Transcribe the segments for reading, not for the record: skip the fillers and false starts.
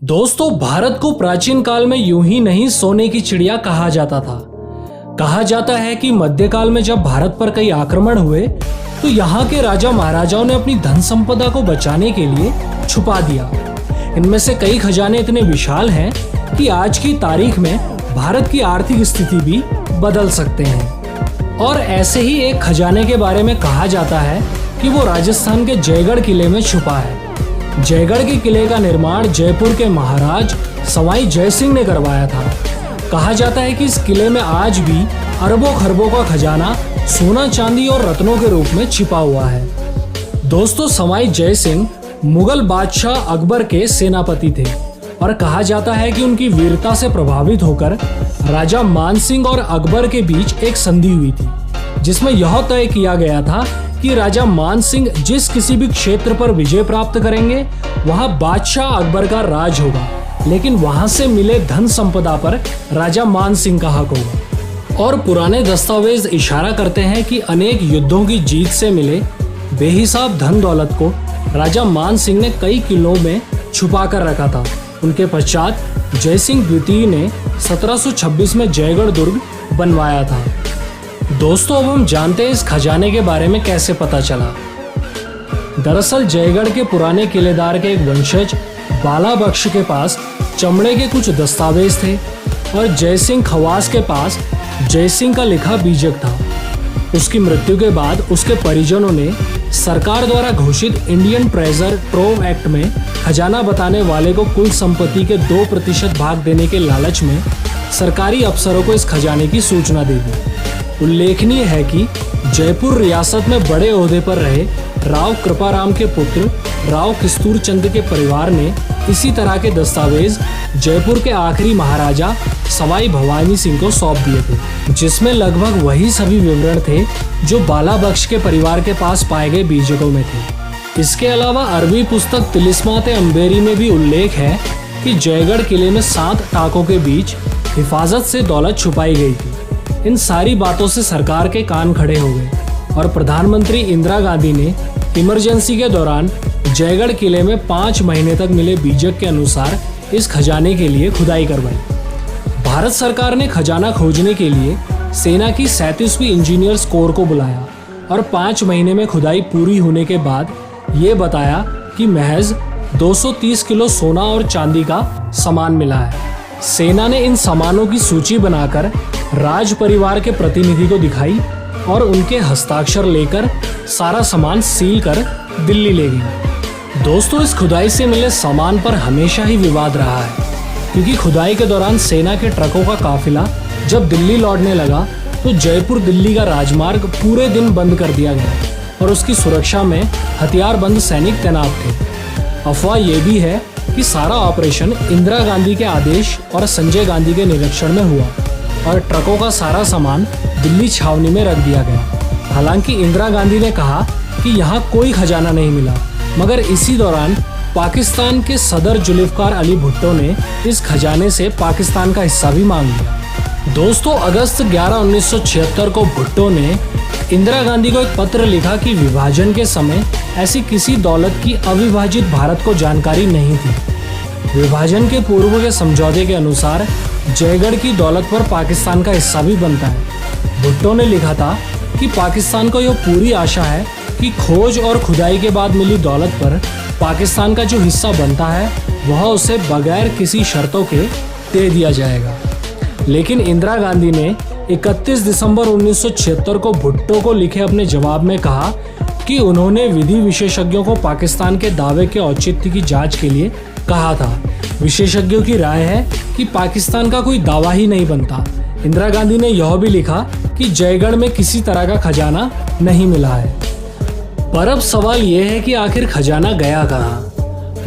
दोस्तों, भारत को प्राचीन काल में यूं ही नहीं सोने की चिड़िया कहा जाता था। कहा जाता है कि मध्यकाल में जब भारत पर कई आक्रमण हुए तो यहाँ के राजा महाराजाओं ने अपनी धन संपदा को बचाने के लिए छुपा दिया। इनमें से कई खजाने इतने विशाल हैं कि आज की तारीख में भारत की आर्थिक स्थिति भी बदल सकते हैं। और ऐसे ही एक खजाने के बारे में कहा जाता है कि वो राजस्थान के जयगढ़ किले में छुपा है। जयगढ़ के किले का निर्माण जयपुर के महाराज सवाई जय सिंह ने करवाया था। कहा जाता है कि इस किले में आज भी अरबों खरबों का खजाना सोना चांदी और रत्नों के रूप में छिपा हुआ है। दोस्तों, सवाई जय सिंह मुगल बादशाह अकबर के सेनापति थे और कहा जाता है कि उनकी वीरता से प्रभावित होकर राजा मान सिंह और अकबर के बीच एक संधि हुई थी, जिसमें यह तय किया गया था कि राजा मान सिंह जिस किसी भी क्षेत्र पर विजय प्राप्त करेंगे वहां बादशाह अकबर का राज होगा, लेकिन वहां से मिले धन संपदा पर राजा मान सिंह का हक होगा। और पुराने दस्तावेज इशारा करते हैं कि अनेक युद्धों की जीत से मिले बेहिसाब धन दौलत को राजा मान सिंह ने कई किलों में छुपा कर रखा था। उनके पश्चात जय सिंह द्वितीय ने 1726 में जयगढ़ दुर्ग बनवाया था। दोस्तों, अब हम जानते हैं इस खजाने के बारे में कैसे पता चला। दरअसल जयगढ़ के पुराने किलेदार के एक वंशज बाला बख्श के पास चमड़े के कुछ दस्तावेज थे और जय सिंह खवास के पास जय सिंह का लिखा बीजक था। उसकी मृत्यु के बाद उसके परिजनों ने सरकार द्वारा घोषित इंडियन ट्रेजर ट्रोव एक्ट में खजाना बताने वाले को कुल संपत्ति के 2% भाग देने के लालच में सरकारी अफसरों को इस खजाने की सूचना दे दी। उल्लेखनीय है कि जयपुर रियासत में बड़े ओहदे पर रहे राव कृपाराम के पुत्र राव किस्तूर चंद के परिवार ने इसी तरह के दस्तावेज जयपुर के आखिरी महाराजा सवाई भवानी सिंह को सौंप दिए थे, जिसमें लगभग वही सभी विवरण थे जो बाला बख्श के परिवार के पास पाए गए बीजकों में थे। इसके अलावा अरबी पुस्तक तिलिस्मात-ए-अंबेरी में भी उल्लेख है कि जयगढ़ किले में 7 टाकों के बीच हिफाजत से दौलत छुपाई गई थी। इन सारी बातों से सरकार के कान खड़े हो गए और प्रधानमंत्री इंदिरा गांधी ने इमरजेंसी के दौरान जयगढ़ किले में 5 महीने तक मिले बीजक के अनुसार इस खजाने के लिए खुदाई करवाई। भारत सरकार ने खजाना खोजने के लिए सेना की 37वीं इंजीनियर्स कोर को बुलाया और 5 महीने में खुदाई पूरी होने के बाद ये बताया कि महज 230 किलो सोना और चांदी का सामान मिला है। सेना ने इन सामानों की सूची बनाकर राज परिवार के प्रतिनिधि को दिखाई और उनके हस्ताक्षर लेकर सारा सामान सील कर दिल्ली ले गई। दोस्तों, इस खुदाई से मिले सामान पर हमेशा ही विवाद रहा है, क्योंकि खुदाई के दौरान सेना के ट्रकों का काफिला जब दिल्ली लौटने लगा तो जयपुर दिल्ली का राजमार्ग पूरे दिन बंद कर दिया गया और उसकी सुरक्षा में हथियारबंद सैनिक तैनात थे। अफवाह यह भी है कि सारा ऑपरेशन इंदिरा गांधी के आदेश और संजय गांधी के निरीक्षण में हुआ और ट्रकों का सारा सामान दिल्ली छावनी में रख दिया गया। हालांकि इंदिरा गांधी ने कहा कि यहाँ कोई खजाना नहीं मिला, मगर इसी दौरान पाकिस्तान के सदर जुल्फकार अली भुट्टो ने इस खजाने से पाकिस्तान का हिस्सा भी मांग लिया। दोस्तों, अगस्त 11, 1976 को भुट्टो ने इंदिरा गांधी को एक पत्र लिखा कि विभाजन के समय ऐसी किसी दौलत की अविभाजित भारत को जानकारी नहीं थी। विभाजन के पूर्व के समझौते के अनुसार जयगढ़ की दौलत पर पाकिस्तान का हिस्सा भी बनता है। भुट्टो ने लिखा था कि पाकिस्तान को यह पूरी आशा है कि खोज और खुदाई के बाद मिली दौलत पर पाकिस्तान का जो हिस्सा बनता है वह उसे बगैर किसी शर्तों के दे दिया जाएगा। लेकिन इंदिरा गांधी ने 31 दिसंबर 1976 को भुट्टो को लिखे अपने जवाब में कहा कि उन्होंने विधि विशेषज्ञों को पाकिस्तान के दावे के औचित्य की जांच के लिए कहा था। विशेषज्ञों की राय है कि पाकिस्तान का कोई दावा ही नहीं बनता। इंदिरा गांधी ने यह भी लिखा कि जयगढ़ में किसी तरह का खजाना नहीं मिला है। पर अब सवाल यह है कि आखिर खजाना गया कहाँ?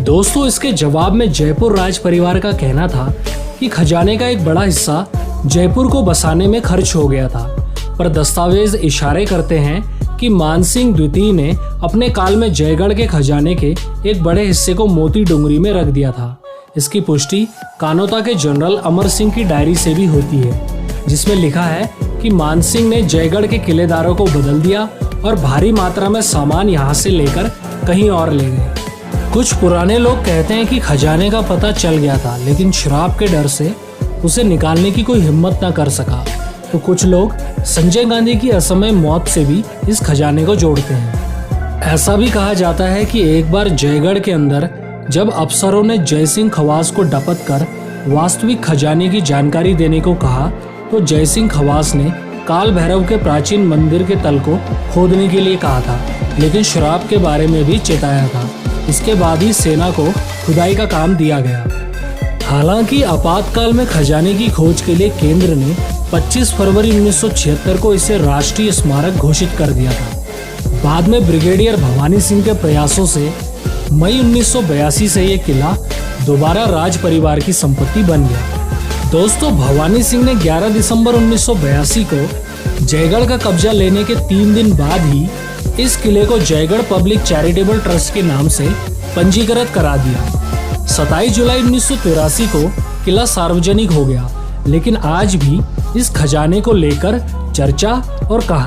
दोस्तों, इसके जवाब में जयपुर राज परिवार का कहना था कि खजाने का एक बड़ा हिस्सा जयपुर को बसाने में खर्च हो गया था, पर दस्तावेज इशारे करते हैं कि मानसिंह द्वितीय ने अपने काल में जयगढ़ के खजाने के एक बड़े हिस्से को मोती डुंगरी में रख दिया था। इसकी पुष्टि कानोता के जनरल अमर सिंह की डायरी से भी होती है, जिसमें लिखा है कि मानसिंह ने जयगढ़ के किलेदारों को बदल दिया और भारी मात्रा में सामान यहाँ से लेकर कहीं और ले गए। कुछ पुराने लोग कहते हैं कि खजाने का पता चल गया था, लेकिन शराब के डर से उसे निकालने की कोई हिम्मत ना कर सका। तो कुछ लोग संजय गांधी की असमय मौत से भी इस खजाने को जोड़ते हैं। ऐसा भी कहा जाता है कि एक बार जयगढ़ के अंदर जब अफसरों ने जय सिंह खवास को डपट कर वास्तविक खजाने की जानकारी देने को कहा, तो जय सिंह खवास ने काल भैरव के प्राचीन मंदिर के तल को खोदने के लिए कहा था, लेकिन शराब के बारे में भी चेताया था। इसके बाद ही सेना को खुदाई का काम दिया गया। हालांकि आपातकाल में खजाने की खोज के लिए केंद्र ने 25 फरवरी 1976 को इसे राष्ट्रीय स्मारक घोषित कर दिया था। बाद में ब्रिगेडियर भवानी सिंह के प्रयासों से मई 1982 से ये किला दोबारा राज परिवार की संपत्ति बन गया। दोस्तों, भवानी सिंह ने 11 दिसंबर 1982 को जयगढ़ का कब्जा लेने के 3 दिन बाद ही इस किले को जयगढ़ पब्लिक चैरिटेबल ट्रस्ट के नाम से पंजीकृत करा दिया। 27 जुलाई 1983 को किला सार्वजनिक हो गया, लेकिन आज भी इस खजाने को लेकर चर्चा और कहानी